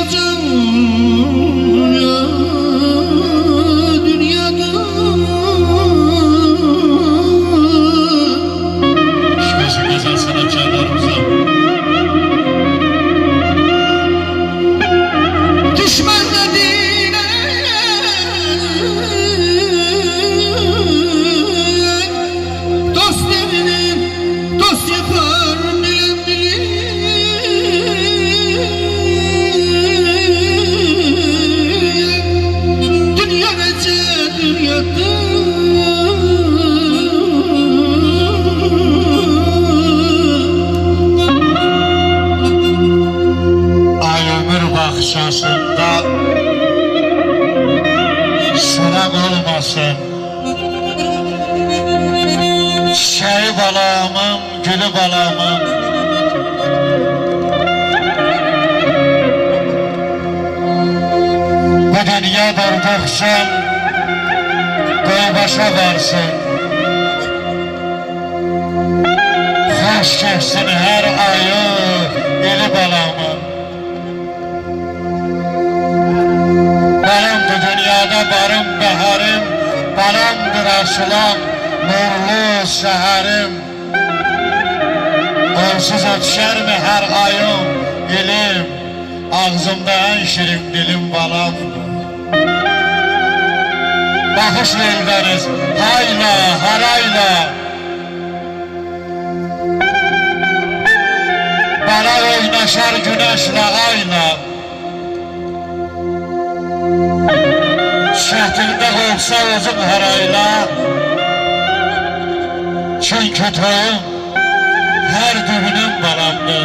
olacağım ya dünyada. Şurası güzel sanatçılarımıza. Düşman dediğine dost dediğine dost yapar bilen bilir. Dünya nece dünyada. Ay ömür bakışasında sınak olmasın. Çiçeği balamın, gülü balamın. Bu dünya durdıkça koy başa varsın. Hoş geçsin her ayı eli balamın. Benim bu dünyada barım baharım, balamdır asılan nurlu seherim. Onsuz ötüşer mi her ayım, ilim, ağzımda en şirin dilim balamdır. Bakış verdiniz hayla harayla, bana oynaşar güneşle ayla. Şehtilde olsa uzun harayla, çünkü toyum her düğünüm balamdı,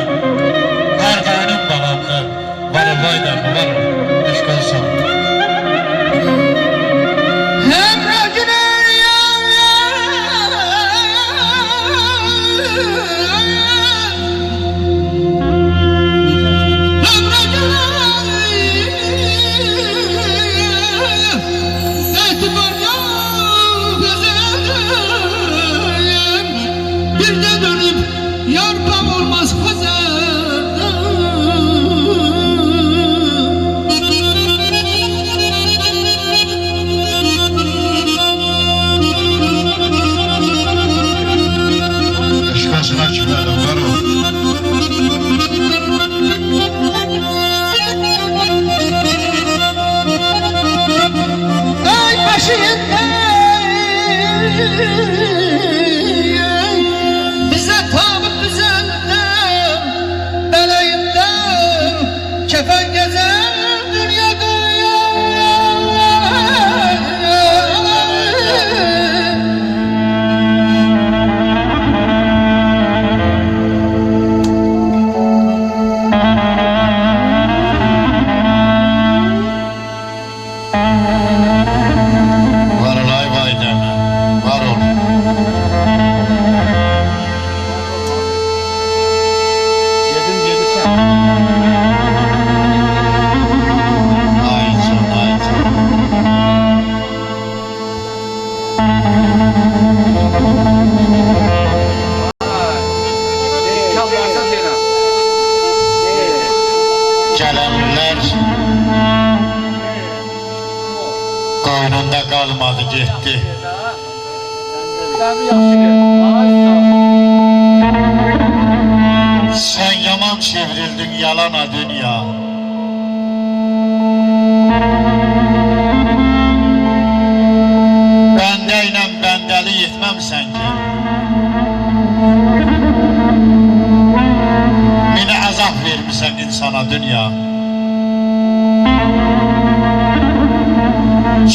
her düğünüm balamdı. Varım vaydan varım, eşk olsam. Bir de dönüp yarpam olmaz pazarda. Eşkasına çıkardım var o. Ay başım bize tabut düzenler, belayından kefen gezer dünyada. Var olay vaydan, var ol. Yedi sen. Ayıcım, ayıcım. Çal varsa sena. Gelenler koynunda kalmadı gitti. Sen bir yaxşı gel. Sen yaman çevrildin yalana dünya. Bendeyle bendeli yetmem sence. Mine azap vermişsen insana dünya.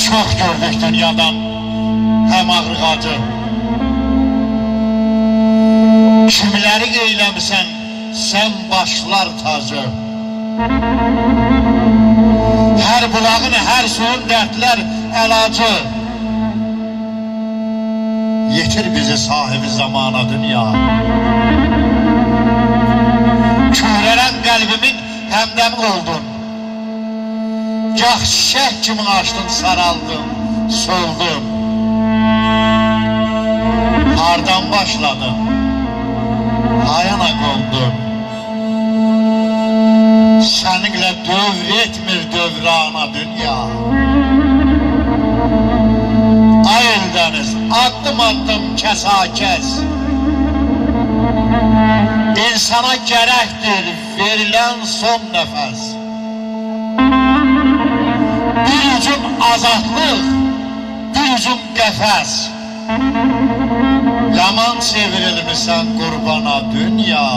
Çok gördük dünyadan hem ağrı acı. Kimleri eylemişsen sen başlar tacı. Her bulağın her suyun dertler elacı. Yetir bizi sahibi zamana dünya. Körelen kalbimin hemdem oldun. Gah çiçek kimi açtın saraldın, soldun. Hardan başladın, hayana qondun. Seninle döv qurbana dünya. Ay Eldəniz, addım addım kəs. İnsana gərəkdir verilən son nəfəs. Bir ucum azadlıq, bir ucum qəfəs. Yaman çevrilmişsən qurbana dünya.